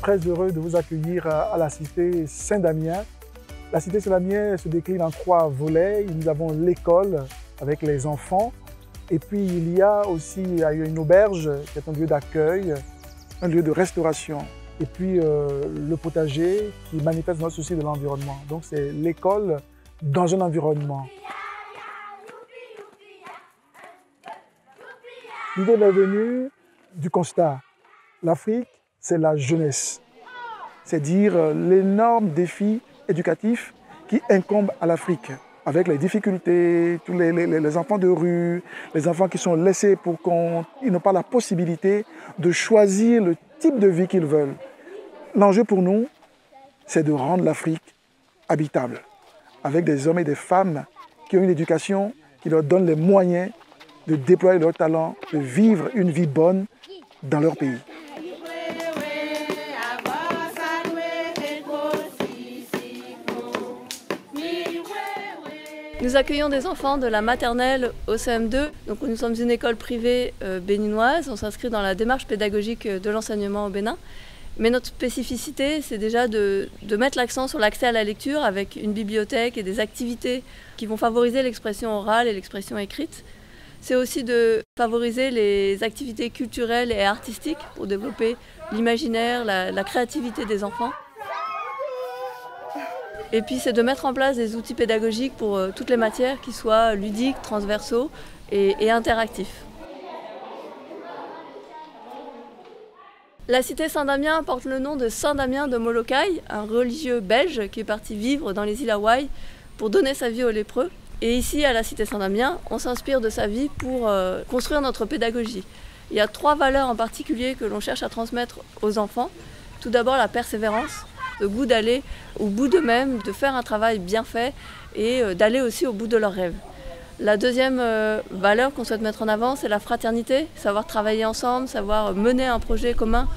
très heureux de vous accueillir à la cité Saint-Damien. La cité Saint-Damien se décline en 3 volets. Nous avons l'école avec les enfants. Et puis il y a aussi une auberge qui est un lieu d'accueil, un lieu de restauration. Et puis le potager qui manifeste notre souci de l'environnement. Donc c'est l'école dans un environnement. L'idée m'est venue du constat. L'Afrique, c'est la jeunesse. C'est dire l'énorme défi éducatif qui incombe à l'Afrique, avec les difficultés, tous les enfants de rue, les enfants qui sont laissés pour compte, ils n'ont pas la possibilité de choisir le type de vie qu'ils veulent. L'enjeu pour nous, c'est de rendre l'Afrique habitable, avec des hommes et des femmes qui ont une éducation qui leur donne les moyens de déployer leur talent, de vivre une vie bonne dans leur pays. Nous accueillons des enfants de la maternelle au CM2. Donc nous sommes une école privée béninoise. On s'inscrit dans la démarche pédagogique de l'enseignement au Bénin. Mais notre spécificité, c'est déjà de mettre l'accent sur l'accès à la lecture avec une bibliothèque et des activités qui vont favoriser l'expression orale et l'expression écrite. C'est aussi de favoriser les activités culturelles et artistiques pour développer l'imaginaire, la créativité des enfants. Et puis c'est de mettre en place des outils pédagogiques pour toutes les matières qui soient ludiques, transversaux et interactifs. La cité Saint-Damien porte le nom de Saint-Damien de Molokai, un religieux belge qui est parti vivre dans les îles Hawaï pour donner sa vie aux lépreux. Et ici, à la cité Saint-Damien, on s'inspire de sa vie pour construire notre pédagogie. Il y a 3 valeurs en particulier que l'on cherche à transmettre aux enfants. Tout d'abord, la persévérance, le goût d'aller au bout d'eux-mêmes, de faire un travail bien fait et d'aller aussi au bout de leurs rêves. La deuxième valeur qu'on souhaite mettre en avant, c'est la fraternité, savoir travailler ensemble, savoir mener un projet commun.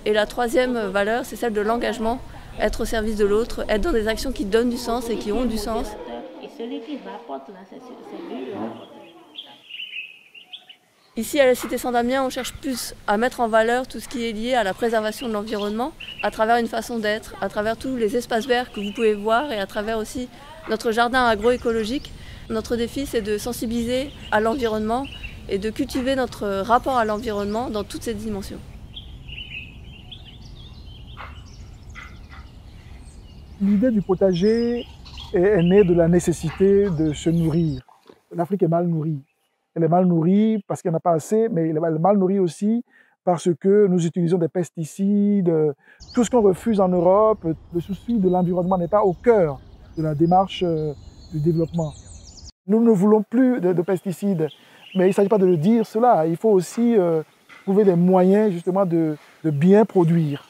Et la troisième valeur, c'est celle de l'engagement, être au service de l'autre, être dans des actions qui donnent du sens et qui ont du sens. Ici, à la cité Saint-Damien, on cherche plus à mettre en valeur tout ce qui est lié à la préservation de l'environnement, à travers une façon d'être, à travers tous les espaces verts que vous pouvez voir et à travers aussi notre jardin agroécologique. Notre défi, c'est de sensibiliser à l'environnement et de cultiver notre rapport à l'environnement dans toutes ses dimensions. L'idée du potager est née de la nécessité de se nourrir. L'Afrique est mal nourrie. Elle est mal nourrie parce qu'elle n'a pas assez, mais elle est mal nourrie aussi parce que nous utilisons des pesticides. Tout ce qu'on refuse en Europe, le souci de l'environnement n'est pas au cœur de la démarche du développement. Nous ne voulons plus de pesticides, mais il ne s'agit pas de le dire cela. Il faut aussi trouver des moyens justement de bien produire.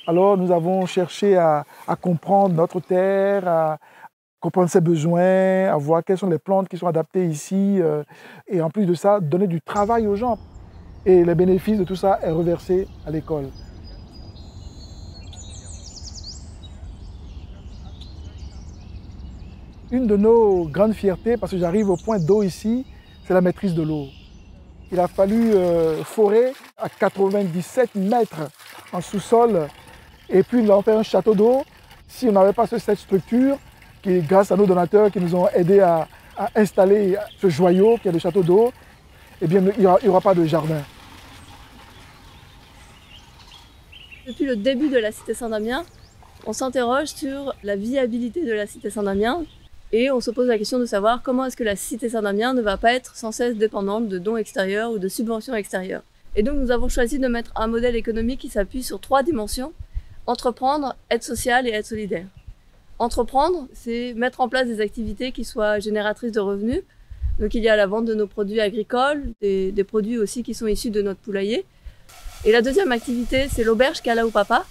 Alors nous avons cherché à comprendre notre terre, à comprendre ses besoins, à voir quelles sont les plantes qui sont adaptées ici, et en plus de ça, donner du travail aux gens. Et le bénéfice de tout ça est reversé à l'école. Une de nos grandes fiertés, parce que j'arrive au point d'eau ici, c'est la maîtrise de l'eau. Il a fallu forer à 97 mètres en sous-sol, et puis nous avons fait un château d'eau. Si on n'avait pas cette structure, qui, grâce à nos donateurs qui nous ont aidés à installer ce joyau qui est le château d'eau, eh bien, il n'y aura pas de jardin. Depuis le début de la cité Saint-Damien, on s'interroge sur la viabilité de la cité Saint-Damien et on se pose la question de savoir comment est-ce que la cité Saint-Damien ne va pas être sans cesse dépendante de dons extérieurs ou de subventions extérieures. Et donc nous avons choisi de mettre un modèle économique qui s'appuie sur 3 dimensions: entreprendre, être social et être solidaire. Entreprendre, c'est mettre en place des activités qui soient génératrices de revenus. Donc il y a la vente de nos produits agricoles, des produits aussi qui sont issus de notre poulailler. Et la deuxième activité, c'est l'auberge Kalaou Papa.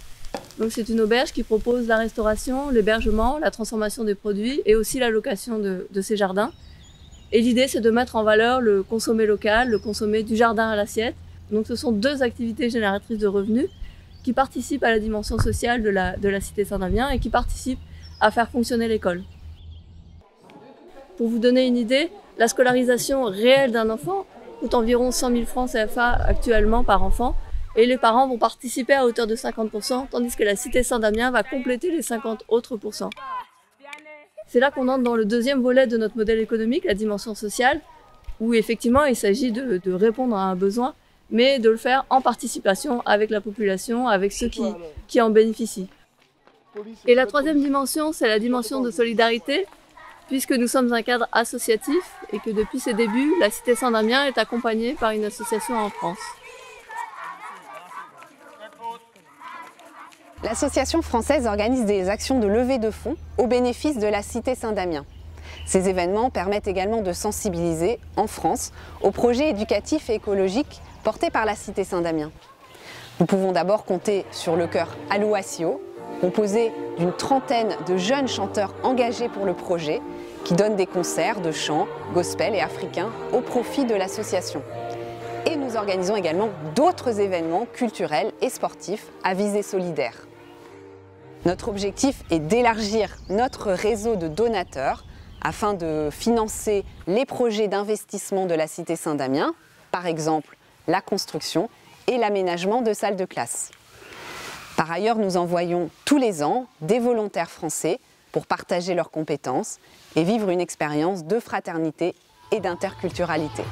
Donc c'est une auberge qui propose la restauration, l'hébergement, la transformation des produits et aussi la location de ces jardins. Et l'idée, c'est de mettre en valeur le consommé local, le consommé du jardin à l'assiette. Donc ce sont 2 activités génératrices de revenus qui participent à la dimension sociale de la cité Saint-Damien et qui participent à faire fonctionner l'école. Pour vous donner une idée, la scolarisation réelle d'un enfant coûte environ 100 000 francs CFA actuellement par enfant. et les parents vont participer à hauteur de 50%, tandis que la Cité Saint-Damien va compléter les 50 autres pourcents. C'est là qu'on entre dans le deuxième volet de notre modèle économique, la dimension sociale, où effectivement il s'agit de répondre à un besoin, mais de le faire en participation avec la population, avec ceux qui en bénéficient. Et la troisième dimension, c'est la dimension de solidarité, puisque nous sommes un cadre associatif et que depuis ses débuts, la Cité Saint-Damien est accompagnée par une association en France. L'association française organise des actions de levée de fonds au bénéfice de la Cité Saint-Damien. Ces événements permettent également de sensibiliser, en France, aux projets éducatifs et écologiques portés par la Cité Saint-Damien. Nous pouvons d'abord compter sur le chœur Alouassio, composé d'une trentaine de jeunes chanteurs engagés pour le projet, qui donnent des concerts de chant, gospel et africains au profit de l'association. Et nous organisons également d'autres événements culturels et sportifs à visée solidaire. Notre objectif est d'élargir notre réseau de donateurs afin de financer les projets d'investissement de la Cité Saint-Damien, par exemple la construction et l'aménagement de salles de classe. Par ailleurs, nous envoyons tous les ans des volontaires français pour partager leurs compétences et vivre une expérience de fraternité et d'interculturalité.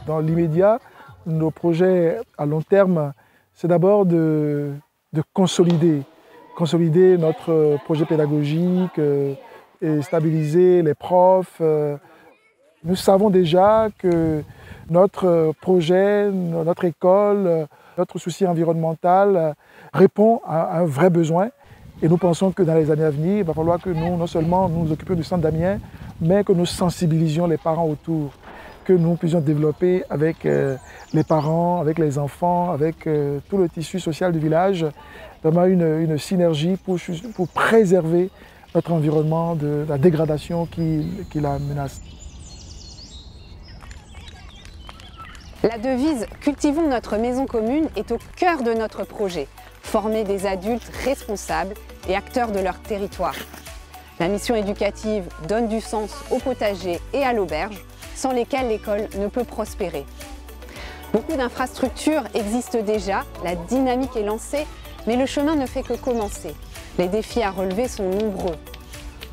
Dans l'immédiat, nos projets à long terme, c'est d'abord de consolider notre projet pédagogique et stabiliser les profs. Nous savons déjà que notre projet, notre école, notre souci environnemental répond à un vrai besoin. Et nous pensons que dans les années à venir, il va falloir que nous, non seulement nous occupions du Centre Damien, mais que nous sensibilisions les parents autour, que nous puissions développer avec les parents, avec les enfants, avec tout le tissu social du village, vraiment une synergie pour préserver notre environnement de la dégradation qui la menace. La devise « Cultivons notre maison commune » est au cœur de notre projet, former des adultes responsables et acteurs de leur territoire. La mission éducative donne du sens au potager et à l'auberge, sans lesquels l'école ne peut prospérer. Beaucoup d'infrastructures existent déjà, la dynamique est lancée, mais le chemin ne fait que commencer. Les défis à relever sont nombreux.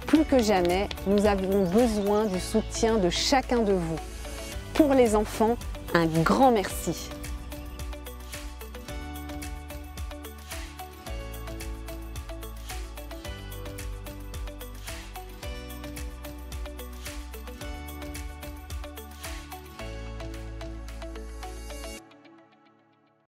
Plus que jamais, nous avons besoin du soutien de chacun de vous. Pour les enfants, un grand merci.